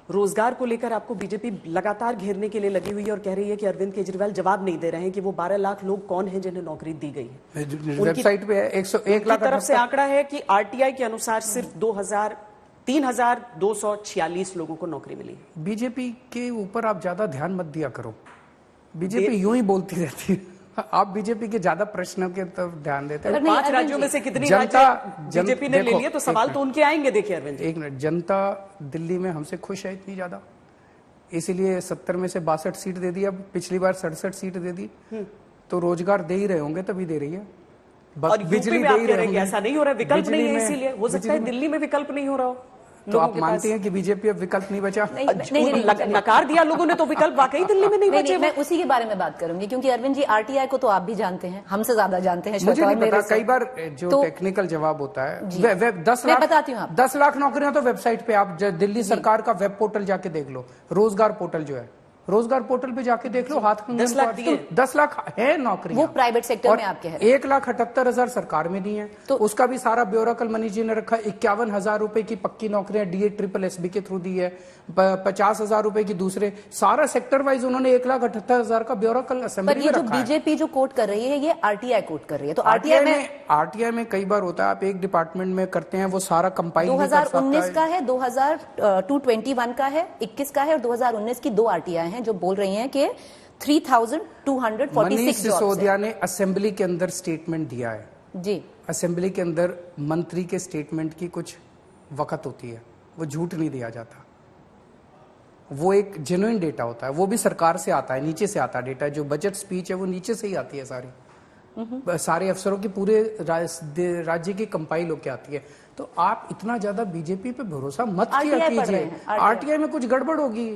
रोजगार को लेकर आपको बीजेपी लगातार घेरने के लिए लगी हुई है और कह रही है कि अरविंद केजरीवाल जवाब नहीं दे रहे हैं कि वो 12 लाख लोग कौन हैं जिन्हें नौकरी दी गई है। वेबसाइट पे 101 लाख तरफ से आंकड़ा है कि आरटीआई के अनुसार सिर्फ 3,246 लोगों को नौकरी मिली है। बीजेपी के ऊपर आप ज्यादा ध्यान मत दिया करो, बीजेपी यूं ही बोलती रहती है। आप बीजेपी के ज्यादा प्रश्नों के तरफ ध्यान देते हैं। 5 राज्यों में से कितनी राज्य बीजेपी ने ले लिए, तो सवाल तो उनके आएंगे। देखिए अरविंद, एक मिनट, जनता दिल्ली में हमसे खुश है इतनी ज्यादा, इसीलिए 70 में से 62 सीट दे दी। अब पिछली बार 67 सीट दे दी, तो रोजगार दे ही रहे होंगे तभी दे रही है। और बिजली दे ही रहे होंगे, ऐसा नहीं हो रहा है, विकल्प नहीं है, इसीलिए हो सकता है दिल्ली में विकल्प नहीं हो रहा हो। तो आप मानते हैं कि बीजेपी अब विकल्प नहीं बचा? नहीं, नकार दिया लोगों ने, तो विकल्प वाकई दिल्ली में नहीं बचे। मैं उसी के बारे में बात करूंगी, क्योंकि अरविंद जी आरटीआई को तो आप भी जानते हैं, हमसे ज्यादा जानते हैं। मुझे नहीं पता, कई बार जो टेक्निकल जवाब होता है 10 लाख, बताती हूँ, 10 लाख नौकरियां तो वेबसाइट पे आप दिल्ली सरकार का वेब पोर्टल जाके देख लो, रोजगार पोर्टल जो है, रोजगार पोर्टल पे जाके देख लो, हाथ 10 लाख है नौकरियां, वो प्राइवेट सेक्टर में आपके हैं। 1,78,000 सरकार में दी है, तो उसका भी सारा ब्यौरा कल मनीष जी ने रखा। 51,000 रुपए की पक्की नौकरियां DA-SSB के थ्रू दी है, 50,000 रुपए की दूसरे, सारा सेक्टर वाइज उन्होंने 1,78,000 का ब्यौरा कल असेंबली में रखा है। बीजेपी जो कोट कर रही है ये आरटीआई कोट कर रही है, तो आरटीआई में कई बार होता है, आप एक डिपार्टमेंट में करते हैं, वो सारा कंपाइल 2019 का है, 2021 का है, 21 का है, और 2019 की 2 आरटीआई हैं जो बोल रही हैं कि 3,246 मनीष सिसोदिया ने असेंबली के अंदर स्टेटमेंट दिया है जी। असेंबली के अंदर मंत्री के स्टेटमेंट की कुछ वक्त होती है, वो झूठ नहीं दिया जाता, वो एक जेन्युइन डेटा होता है, वो भी सरकार से आता है, नीचे से आता है डेटा। जो बजट स्पीच है वो नीचे से ही आती है, सारे अफसरों की पूरे राज्य की कंपाइल होके आती है। तो आप इतना ज्यादा बीजेपी पे भरोसा मत किया कीजिए, आरटीआई में कुछ गड़बड़ होगी,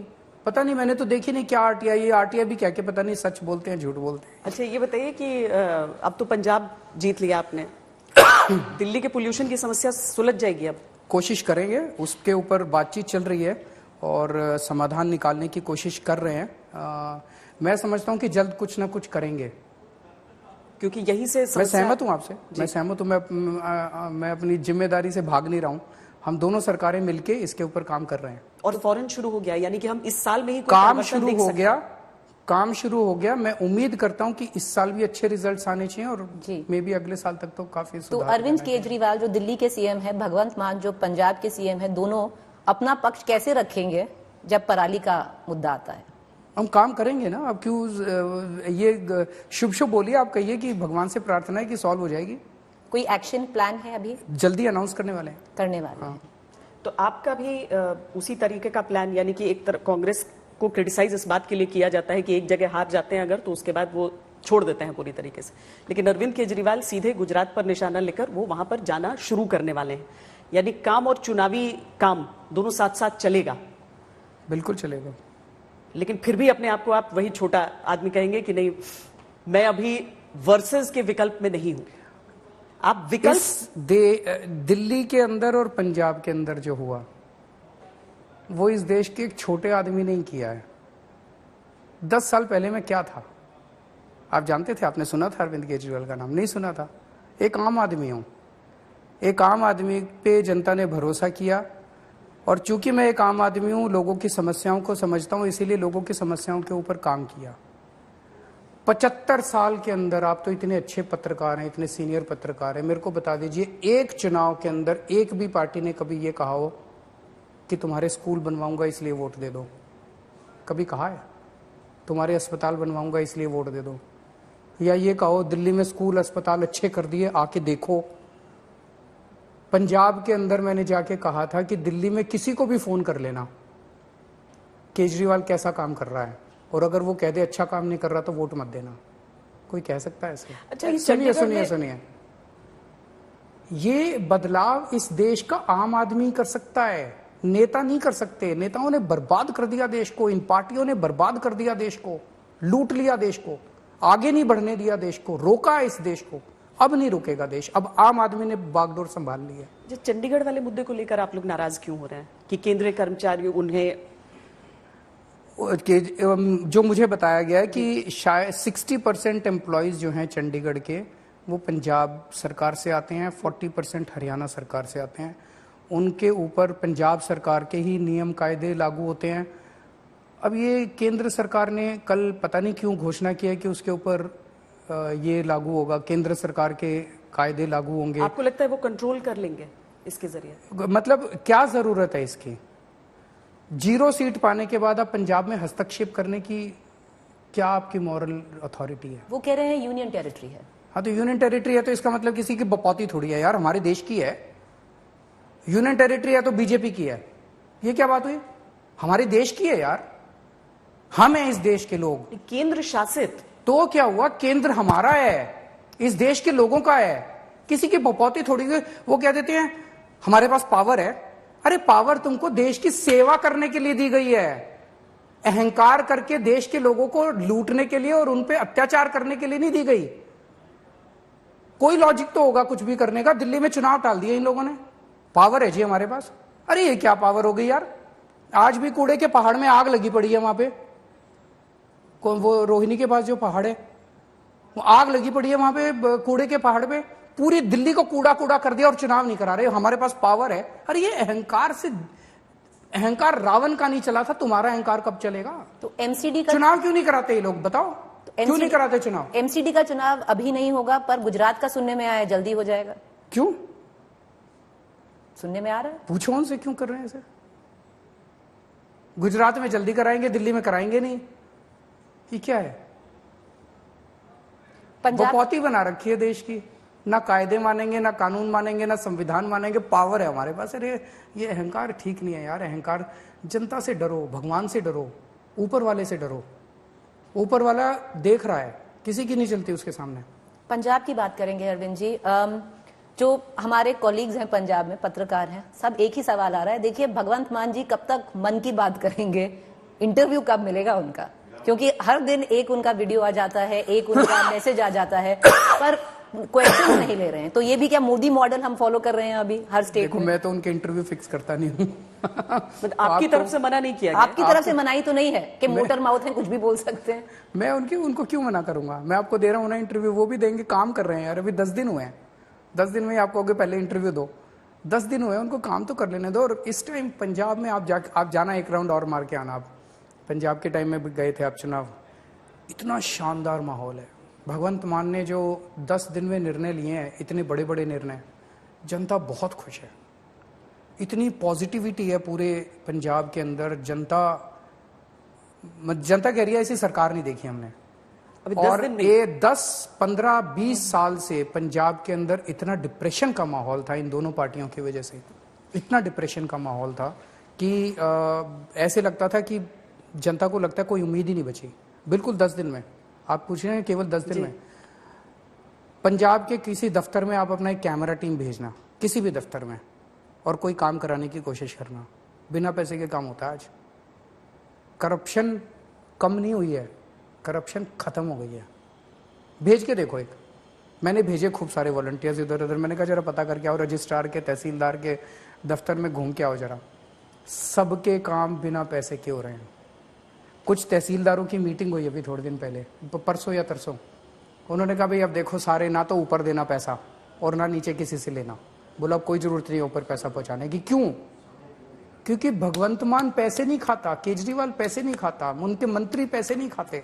पता नहीं, मैंने तो देखी नहीं क्या आरटीआई भी क्या के पता नहीं सच बोलते हैं झूठ बोलते हैं। अच्छा ये बताइए कि अब तो पंजाब जीत लिया आपने, दिल्ली के पोल्यूशन की समस्या सुलझ जाएगी? अब कोशिश करेंगे, उसके ऊपर बातचीत चल रही है और समाधान निकालने की कोशिश कर रहे हैं। मैं समझता हूं कि जल्द कुछ ना कुछ करेंगे, क्योंकि यही से मैं सहमत हूं आपसे, मैं सहमत हूं, मैं अपनी जिम्मेदारी से भाग नहीं रहा हूं। हम दोनों सरकारें मिलके इसके ऊपर काम कर रहे हैं और फौरन शुरू हो गया, यानी कि हम इस साल में ही काम शुरू हो गया। मैं उम्मीद करता हूं कि इस साल भी अच्छे रिजल्ट्स आने चाहिए और मे भी अगले साल तक तो काफी सुधार। तो अरविंद केजरीवाल जो दिल्ली के सीएम है, भगवंत मान जो पंजाब के सीएम है, दोनों अपना पक्ष कैसे रखेंगे जब पराली का मुद्दा आता है? हम काम करेंगे ना। अब क्यों ये शुभ बोलिए, आप कहिए कि भगवान से प्रार्थना है कि सॉल्व हो जाएगी। कोई एक्शन प्लान है अभी? जल्दी अनाउंस करने वाले हैं। हाँ। तो आपका भी उसी तरीके का प्लान, यानी कि एक तरफ कांग्रेस को क्रिटिसाइज इस बात के लिए किया जाता है कि एक जगह हार जाते हैं अगर, तो उसके बाद वो छोड़ देते हैं पूरी तरीके से, लेकिन अरविंद केजरीवाल सीधे गुजरात पर निशाना लेकर वो वहां पर जाना शुरू करने वाले हैं, यानी काम और चुनावी काम दोनों साथ साथ चलेगा? बिल्कुल चलेगा, लेकिन फिर भी अपने आप को आप वही छोटा आदमी कहेंगे कि नहीं, मैं अभी वर्सेस के विकल्प में नहीं हूं? आप विकल्प दिल्ली के अंदर और पंजाब के अंदर जो हुआ वो इस देश के एक छोटे आदमी ने ही किया है। 10 साल पहले मैं क्या था आप जानते थे? आपने सुना था अरविंद केजरीवाल का नाम? नहीं सुना था। एक आम आदमी हूं, एक आम आदमी पे जनता ने भरोसा किया, और चूंकि मैं एक आम आदमी हूं, लोगों की समस्याओं को समझता हूं, इसीलिए लोगों की समस्याओं के ऊपर काम किया। 75 साल के अंदर, आप तो इतने अच्छे पत्रकार हैं, इतने सीनियर पत्रकार हैं, मेरे को बता दीजिए एक चुनाव के अंदर एक भी पार्टी ने कभी ये कहा हो कि तुम्हारे स्कूल बनवाऊंगा इसलिए वोट दे दो? कभी कहा है? तुम्हारे अस्पताल बनवाऊंगा इसलिए वोट दे दो? या ये कहो दिल्ली में स्कूल अस्पताल अच्छे कर दिए, आके देखो। पंजाब के अंदर मैंने जाके कहा था कि दिल्ली में किसी को भी फोन कर लेना, केजरीवाल कैसा काम कर रहा है, और अगर वो कह दे अच्छा काम नहीं कर रहा तो वोट मत देना। कोई कह सकता है ऐसे? अच्छा, सुनिए, ये बदलाव इस देश का आम आदमी कर सकता है, नेता नहीं कर सकते। नेताओं ने बर्बाद कर दिया देश को, इन पार्टियों ने बर्बाद कर दिया देश को, लूट लिया देश को, आगे नहीं बढ़ने दिया देश को, रोका इस देश को। अब नहीं रुकेगा देश, अब आम आदमी ने बागडोर संभाल ली है। जो चंडीगढ़ वाले मुद्दे को लेकर आप लोग नाराज क्यों हो रहे हैं कि केंद्रीय कर्मचारियों, उन्हें जो मुझे बताया गया है कि शायद 60% एम्प्लॉयज जो हैं चंडीगढ़ के, वो पंजाब सरकार से आते हैं, 40% हरियाणा सरकार से आते हैं। उनके ऊपर पंजाब सरकार के ही नियम कायदे लागू होते हैं। अब ये केंद्र सरकार ने कल पता नहीं क्यों घोषणा किया कि उसके ऊपर ये लागू होगा, केंद्र सरकार के कायदे लागू होंगे। आपको लगता है वो कंट्रोल कर लेंगे इसके जरिए? मतलब क्या जरूरत है इसकी? 0 सीट पाने के बाद आप पंजाब में हस्तक्षेप करने की क्या आपकी मॉरल अथॉरिटी है? वो कह रहे हैं यूनियन टेरिटरी है। हाँ, तो यूनियन टेरिटरी है तो इसका मतलब किसी की बपौती थोड़ी है यार, हमारे देश की है। यूनियन टेरिटरी है तो बीजेपी की है, ये क्या बात हुई? हमारे देश की है यार, हम हैं इस देश के लोग। केंद्र शासित तो क्या हुआ? केंद्र हमारा है, इस देश के लोगों का है, किसी की बपौती थोड़ी। वो कह देते हैं हमारे पास पावर है। अरे पावर तुमको देश की सेवा करने के लिए दी गई है, अहंकार करके देश के लोगों को लूटने के लिए और उन पे अत्याचार करने के लिए नहीं दी गई। कोई लॉजिक तो होगा कुछ भी करने का। दिल्ली में चुनाव टाल दिए इन लोगों ने, पावर है जी हमारे पास। अरे ये क्या पावर हो गई यार? आज भी कूड़े के पहाड़ में आग लगी पड़ी है वहां पे, कौन वो रोहिणी के पास जो पहाड़ है, वो आग लगी पड़ी है वहां पे कूड़े के पहाड़ पे। पूरी दिल्ली को कूड़ा कूड़ा कर दिया और चुनाव नहीं करा रहे, हमारे पास पावर है। अरे ये अहंकार से, अहंकार रावण का नहीं चला था, तुम्हारा अहंकार कब चलेगा? तो एमसीडी का चुनाव क्यों नहीं कराते ये लोग, बताओ? क्यों नहीं कराते चुनाव? एमसीडी का चुनाव अभी नहीं होगा, पर गुजरात का सुनने में आया जल्दी हो जाएगा। क्यों सुनने में आ रहा है? पूछो उनसे क्यों कर रहे हैं ऐसे। गुजरात में जल्दी कराएंगे, दिल्ली में कराएंगे नहीं, ये क्या है? बपौती बना रखी है देश की, ना कायदे मानेंगे, ना कानून मानेंगे, ना संविधान मानेंगे। पावर है हमारे पास। अरे ये अहंकार ठीक नहीं है यार। अहंकार, जनता से डरो, भगवान से डरो, ऊपर वाले से डरो। ऊपर वाला देख रहा है, किसी की नहीं चलती उसके सामने। पंजाब की बात करेंगे अरविंद जी। जो हमारे कॉलीग्स हैं पंजाब में, पत्रकार हैं, सब एक ही सवाल आ रहा है। देखिए भगवंत मान जी कब तक मन की बात करेंगे, इंटरव्यू कब मिलेगा उनका? क्योंकि हर दिन एक उनका वीडियो आ जाता है, एक उनका मैसेज आ जाता है, पर क्वेश्चन नहीं ले रहे हैं। तो ये भी क्या मोदी मॉडल हम फॉलो कर रहे हैं अभी हर स्टेट में? मैं तो उनके इंटरव्यू फिक्स करता नहीं हूँ। आपकी तरफ से मना नहीं किया गया? आपकी तरफ से मनाही तो नहीं है कि मोटर माउथ है, कुछ भी बोल सकते हैं? मैं उनको क्यों मना करूंगा? मैं आपको दे रहा हूँ ना इंटरव्यू, वो भी देंगे। काम कर रहे हैं यार, अभी 10 दिन हुए हैं। 10 दिन में आपको पहले इंटरव्यू दो, 10 दिन हुए, उनको काम तो कर लेने दो। और इस टाइम पंजाब में आप जाना, एक राउंड और मार के आना। आप पंजाब के टाइम में भी गए थे आप चुनाव, इतना शानदार माहौल है। भगवंत मान ने जो 10 दिन में निर्णय लिए हैं, इतने बड़े बड़े निर्णय, जनता बहुत खुश है। इतनी पॉजिटिविटी है पूरे पंजाब के अंदर। जनता कह रही है ऐसी सरकार नहीं देखी हमने। और ये 10, 15, 20 साल से पंजाब के अंदर इतना डिप्रेशन का माहौल था इन दोनों पार्टियों की वजह से। इतना डिप्रेशन का माहौल था कि ऐसे लगता था कि जनता को लगता है कोई उम्मीद ही नहीं बची। बिल्कुल 10 दिन में, आप पूछ रहे हैं केवल 10 दिन में। पंजाब के किसी दफ्तर में आप अपना एक कैमरा टीम भेजना, किसी भी दफ्तर में, और कोई काम कराने की कोशिश करना, बिना पैसे के काम होता है आज। करप्शन कम नहीं हुई है, करप्शन खत्म हो गई है। भेज के देखो। एक मैंने भेजे खूब सारे वॉलंटियर्स इधर उधर, मैंने कहा जरा पता करके आओ, रजिस्ट्रार के, तहसीलदार के दफ्तर में घूम के आओ जरा। सबके काम बिना पैसे के हो रहे हैं। कुछ तहसीलदारों की मीटिंग हुई अभी थोड़े दिन पहले, परसों या तरसों। उन्होंने कहा भाई अब देखो सारे, ना तो ऊपर देना पैसा और ना नीचे किसी से लेना। बोला अब कोई जरूरत नहीं ऊपर पैसा पहुंचाने की। क्यों? क्योंकि भगवंत मान पैसे नहीं खाता, केजरीवाल पैसे नहीं खाता, उनके मंत्री पैसे नहीं खाते,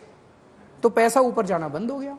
तो पैसा ऊपर जाना बंद हो गया।